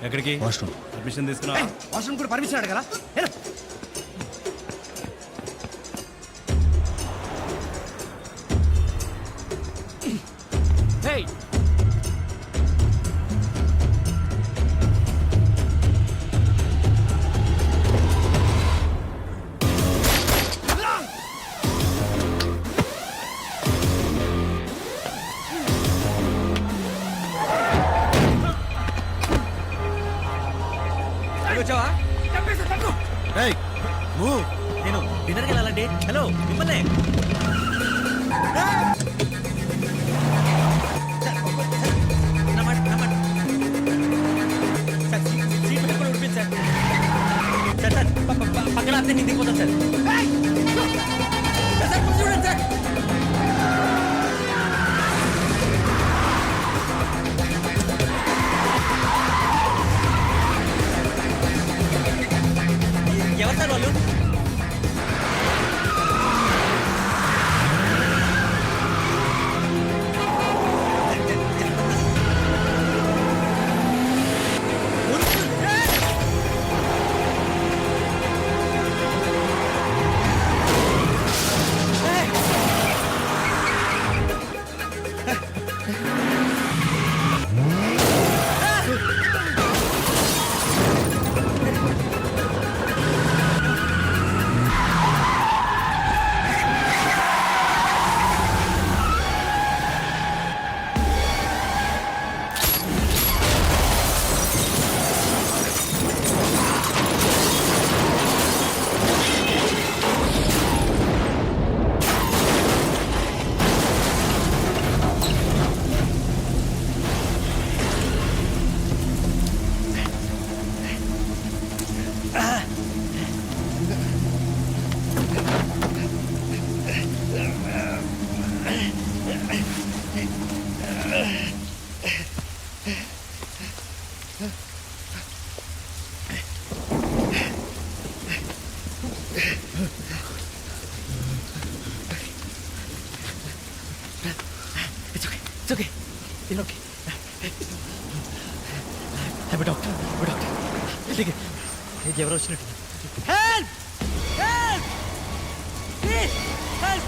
ఎక్కడికి? Washroom. Permission తీసుకున్నా? Washroom కూడా పర్మిషన్ అడగరా? వచ్చావా? నేను డిన్నర్కి వెళ్ళాలండి. హలో మిమ్మల్ని పక్కన అంతే నేను దిగిపోతాను సార్. చూడండి సార్. ఎవరు సార్ వాళ్ళు? It's okay. It's okay. I'm a doctor. ఎవరు వచ్చినట్టు? Help! Help! Please! Help!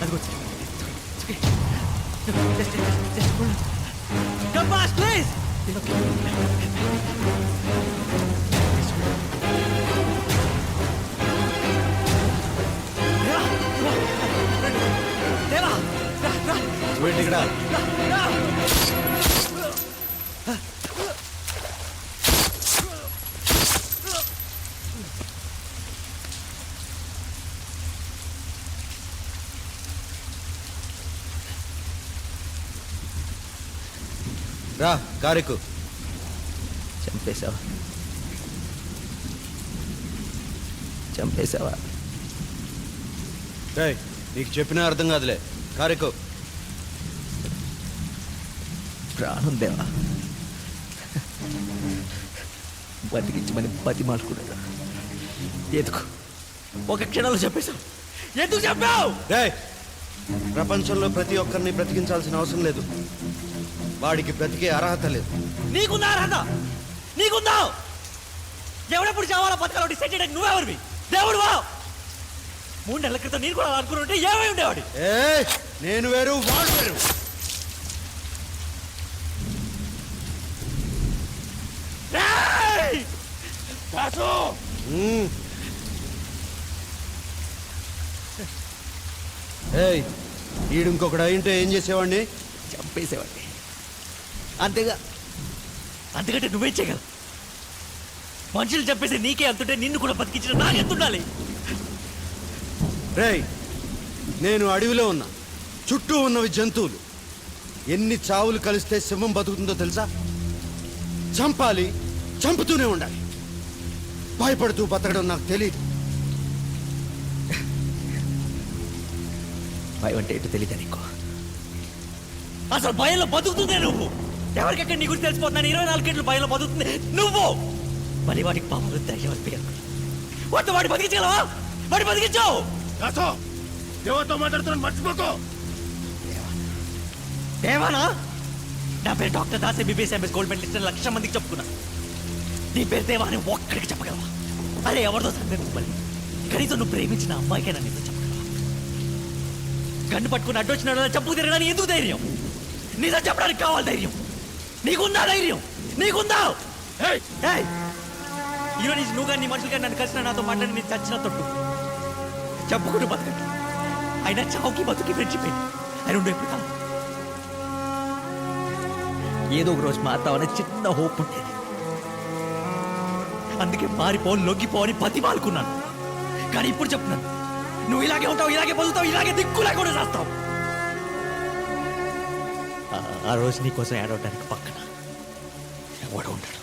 అదిగో వచ్చి. It's okay. Just hold on. Come fast, please! It's okay. ఇక్కడ రా కారెక్కు. చంపేశావా? నీకు చెప్పినా అర్థం కాదులే. కారెక్కు. ప్రాణం దేవా, బతికించమని బతిమాలుకున్నాడు. ఎందుకు ఒక క్షణంలో చెప్పేశావు? ఎందుకు చెప్పావు? ప్రపంచంలో ప్రతి ఒక్కరిని బ్రతికించాల్సిన అవసరం లేదు. వాడికి బ్రతికే అర్హత లేదు. నీకుందా అర్హత? నీకుందా? ఎవడెప్పుడు చావాలో బతకాలో డిసైడ్ చేయడానికి నువ్వెవరివి? దేవుడు వా. 3 నెలల క్రితం నేను కూడా అనుకుని ఏమై ఉండేవాడి? నేను వేరు, వాడు వేరు. ఈడు ఇంకొకడు అయింటే ఏం చేసేవాడిని? చంపేసేవాడిని. అంతేగా. అంతకంటే నువ్వేం చేయగలవు? మనుషులు చంపేసి నీకే అంతుంటే నిన్ను కూడా బతికించిన నాకెంతుండాలి? నేను అడవిలో ఉన్నా, చుట్టూ ఉన్నవి జంతువులు. ఎన్ని చావులు కలిస్తే సింహం బతుకుతుందో తెలుసా? చంపాలి, చంపుతూనే ఉండాలి. భయపడుతూ బతకడం నాకు తెలియదు. భయం అంటే ఏంటో తెలియదా నీకు? అసలు భయంలో బతుకుతుందే నువ్వు. ఎవరికెక్కడ నీ గురించి తెలిసిపోతున్నా? 24 గంటలు భయంలో బతుకుతుంది నువ్వు. మరి వాడికి పాపలు ధైర్యం వాడితో వాడి బతికించగలవా? వాడి బతికించావు. దేవాతో మాట్లాడుతున్నాను, మర్చిపోకో. దేవానా? నా పేరు doctor Das MBBS MS gold medalist అని 1,00,000 మందికి చెప్పుకున్నా. నీ పేరు దేవా అని ఒక్కడికి చెప్పగలవా? అరే ఎవరితో సందేహం మళ్ళీ కనీసం నువ్వు ప్రేమించిన అమ్మాయికైనా నిజం చెప్పగలవా? గన్ను పట్టుకుని అడ్డొచ్చిన చంపు తిరగడానికి ఎందుకు ధైర్యం? నిజం చెప్పడానికి కావాలి ధైర్యం. నీకుందా ధైర్యం? నీకుందా? ఏయ్! ఈరోజు నుంచి నువ్వు కానీ నీ మనుషులు కానీ నన్ను కలిసిన నాతో మాట్లాడి నేను చచ్చిన తొట్టు చెప్పుకుంటూ బతకండి. అయినా చావుకి బతుకి ఫ్రెండ్షిప్ ఏంటి? ఆయన ఉండు ఎప్పుడు కాదు. ఏదో ఒక రోజు మారుతావనే చిన్న హోప్ ఉండేది. అందుకే మారిపో లొంగిపో అని బతిమాలుకున్నాను. కానీ ఇప్పుడు చెప్తున్నాను, నువ్వు ఇలాగే ఉంటావు, ఇలాగే బతుకుతావు, ఇలాగే దిక్కులా కూడా చేస్తావు. ఆ రోజు నీకోసం ఏడవడానికి పక్కన ఎవడ ఉంటాడు?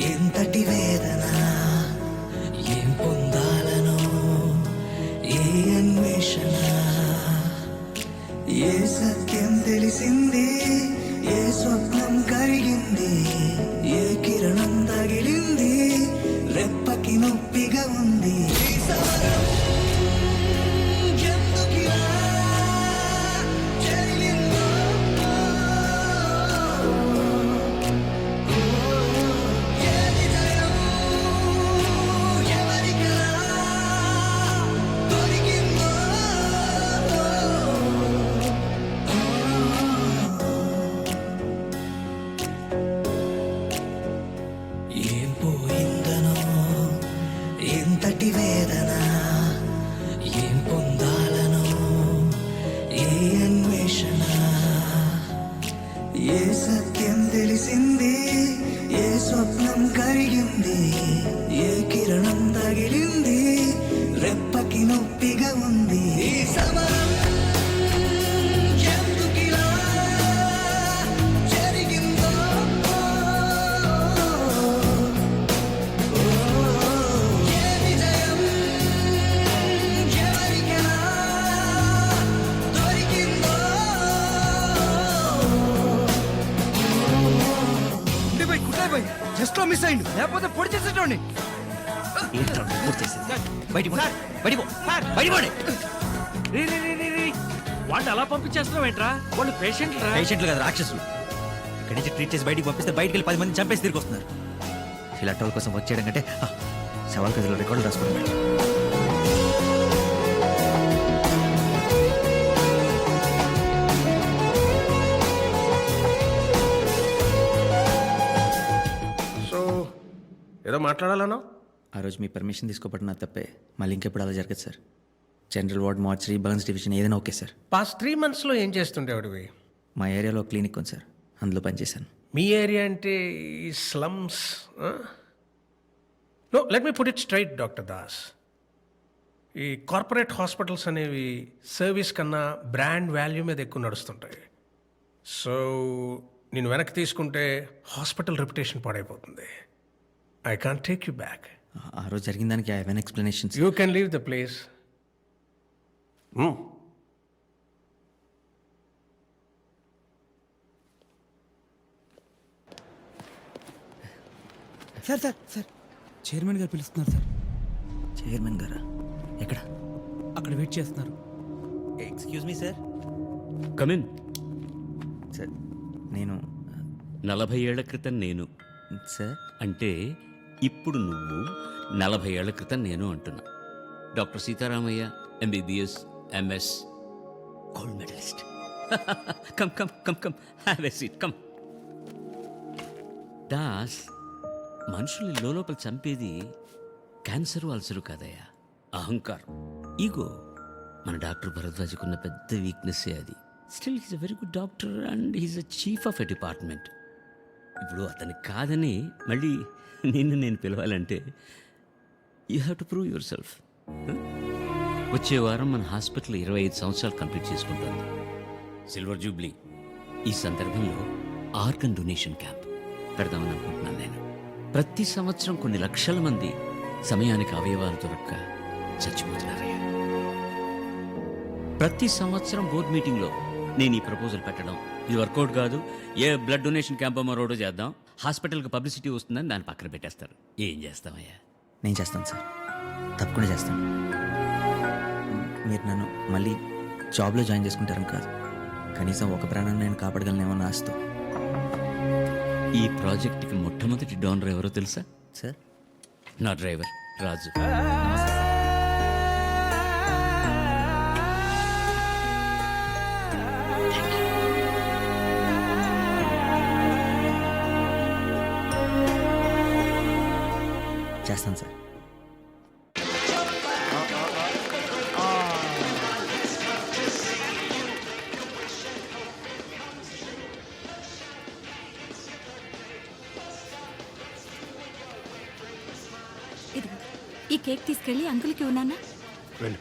ఎంతటి వేదన ఏం పొందాలనో ఏ అన్వేషణ ఏ సత్యం తెలిసింది ఏ స్వప్నం కరిగింది ఏ కిరణం తగిలింది రెప్పకి నొప్పిగా ఉంది ఎందుకిలా జరిగిందో ఏం పోయిందనో ఎంతటి వేదన ఏం పొందాలనో ఏ అన్వేషణ ఏ సత్యం తెలిసింది ఏ స్వప్నం కరిగింది ఏ కిరణం తగిలింది రెప్పకి నొప్పిగా ఉంది ఈ సమరం ఎందుకిలా జరిగిందో ఏ విజయం ఎవరికైనా దొరికిందో జస్ట్ మిస్ అయింది లేకపోతే పొడి చేసేటోండి ఏంట్రా నువ్వు పూర్తి చేసేది? బయటికి పో. బయటికి పో. బయటికి పోండి. వాళ్ళు అలా పంపించేస్తున్నావు ఏంట్రా వాళ్ళు పేషెంట్లు రా పేషెంట్లు కదా రాక్షసులు. ఇక్కడి నుంచి ట్రీట్ చేసి బయటికి పంపిస్తే బయటికి వెళ్ళి 10 మంది చంపేసి తిరిగి వస్తున్నారు. ఇలాంటి వాళ్ళ కోసం వచ్చేయడం కంటే సవాల్ గదిలో రికార్డులు రాసుకోవడం better. సో ఏదో మాట్లాడాలన్నా ఆ రోజు మీ పర్మిషన్ తీసుకోబట్టి నా తప్పే. మళ్ళీ ఇంకెప్పుడు అలా జరగదు sir. General ward, mortuary, burns division ఏదైనా ఓకే సార్. పాస్ట్ 3 monthsలో ఏం చేస్తుండేవాడివి? మా ఏరియాలో క్లినిక్ ఉంది సార్, అందులో పనిచేశాను. మీ ఏరియా అంటే ఈ slums? No, let me put it straight doctor Das. ఈ కార్పొరేట్ హాస్పిటల్స్ అనేవి సర్వీస్ కన్నా బ్రాండ్ వాల్యూ మీద ఎక్కువ నడుస్తుంటాయి. సో నేను వెనక్కి తీసుకుంటే హాస్పిటల్ రెప్యుటేషన్ పాడైపోతుంది. I can't take you back. ఆ రోజు జరిగిన దానికి I have explanations. You can leave the place. Sir sir sir chairman గారు పిలుస్తున్నారు సార్. చైర్మన్ గారా? ఎక్కడ? అక్కడ వెయిట్ చేస్తున్నారు. Excuse me sir. Come in. Sir నేను 40 ఏళ్ల క్రితం నేను సార్ అంటే ఇప్పుడు నువ్వు 40 ఏళ్ల క్రితం నేను అంటున్నా. Doctor Sitaramayya, MBBS, MS, gold medalist. Come come come come have a seat come. Das, మనుషుల్ని లోపల చంపేది క్యాన్సర్, అల్సరు కాదయ్యా, అహంకారం, ఈగో. మన డాక్టర్ భరద్వాజ్కున్న పెద్ద వీక్నెస్సే అది. Still he's a very good doctor and he's a chief of a department. ఇప్పుడు అతని కాదని మళ్ళీ నిన్ను నేను పిలవాలంటే you have to prove yourself. వచ్చే వారం మన హాస్పిటల్ 25 సంవత్సరాలు కంప్లీట్ చేసుకుంటుంది. Silver jubilee. ఈ సందర్భంలో ఆర్గన్ డొనేషన్ క్యాంప్ పెడదామని అనుకుంటున్నాను నేను. ప్రతి సంవత్సరం కొన్ని లక్షల మంది సమయానికి అవయవాలు దొరక్క చచ్చిపోతున్నారయ్యా. ప్రతి సంవత్సరం బోర్డు మీటింగ్లో నేను ఈ ప్రపోజల్ పెట్టడం, ఇది వర్కౌట్ కాదు, ఏ బ్లడ్ డొనేషన్ క్యాంప్ మరోడో చేద్దాం, హాస్పిటల్కి పబ్లిసిటీ వస్తుందని దాన్ని పక్కన పెట్టేస్తారు. ఏం చేస్తామయ్యా? నేను చేస్తాను సార్, తప్పకుండా చేస్తాను. మీరు నన్ను మళ్ళీ జాబ్లో జాయిన్ చేసుకుంటారని కాదు, కనీసం ఒక ప్రాణాన్ని నేను కాపాడగలనేమో నా ఆశతో. ఈ ప్రాజెక్ట్కి మొట్టమొదటి డోనర్ ఎవరో తెలుసా? సార్, నా డ్రైవర్ రాజు. చేస్తాను సార్. ఇదిగో ఈ కేక్ తీసుకెళ్ళి అంకుల్కి ఉన్నానా? వెళ్ళు.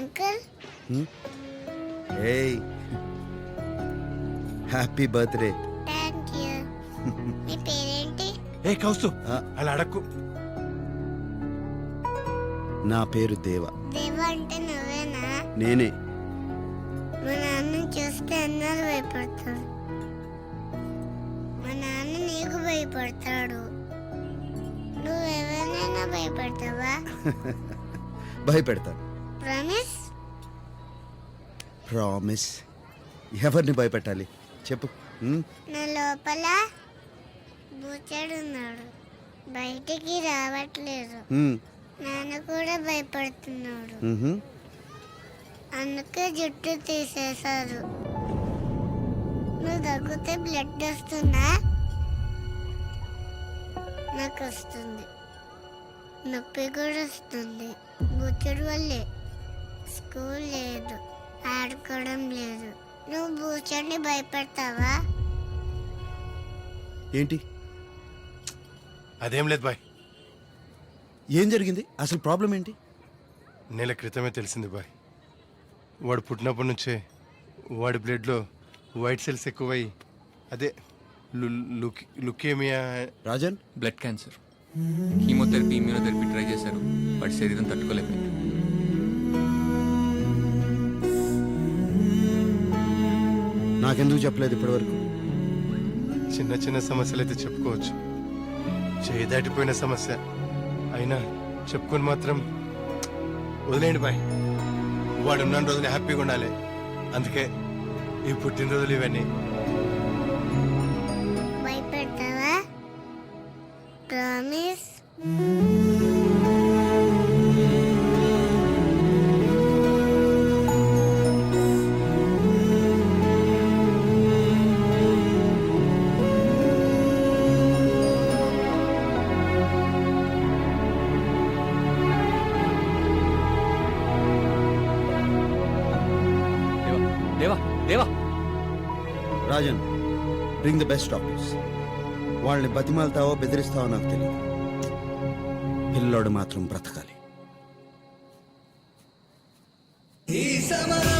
అంకుల్ ఏయ్, హ్యాపీ బర్త్డే. Thank you. మీ పేరేంటి? ఏ కౌస్తు ఆ. అలా అడక్కు. నా పేరు దేవ. దేవ అంటే నువ్వేనా? నేనే. మా నాన్నని చూస్తే అన్నారు భయపడతాడు. మా నాన్న నీకు భయపడతాడు. నువ్వు ఎవరినైనా భయపడతావా? భయపెడతాను. ప్రామిస్? ప్రామిస్. ఎవరిని భయపెట్టాలి చెప్పు. నా లోపల బూచాడున్నాడు, బయటికి రావట్లేదు. నాన్న కూడా భయపడుతున్నాడు, అందుకే జుట్టు తీసేశారు. నువ్వు దగ్గితే బ్లడ్ వస్తుందా? నాకు వస్తుంది, నొప్పి కూడా వస్తుంది. బూచుడు వల్లే. స్కూల్ లేదు, ఆడుకోవడం లేదు. నువ్వు బూచడిని భయపడతావా? ఏంటి? అదేం లేదు బాయ్, ఏం జరిగింది అసలు? ప్రాబ్లం ఏంటి? నెల క్రితమే తెలిసింది బాయ్. వాడు పుట్టినప్పటి నుంచే వాడి బ్లడ్లో వైట్ సెల్స్ ఎక్కువై అదే leukaemia. Rajan, blood cancer. Chemotherapy, immunotherapy try చేశారు, వాడి శరీరం తట్టుకోలేకపోయింది. నాకెందుకు చెప్పలేదు ఇప్పటివరకు? చిన్న చిన్న సమస్యలు అయితే చెప్పుకోవచ్చు, చేయి దాటిపోయిన సమస్య అయినా చెప్పుకొని మాత్రం వదిలేయండి బాయ్. వాడు ఉన్న రోజులు హ్యాపీగా ఉండాలి, అందుకే ఈ పుట్టినరోజులు ఇవన్నీ. భయపెడతావా? ప్రామిస్? దేవా దేవా, Rajan, bring the best doctors. వాళ్ళని బతిమాలతావో బెదిరిస్తావో నాకు తెలియదు, పిల్లోడు మాత్రం బ్రతకాలి. ఈ సమరం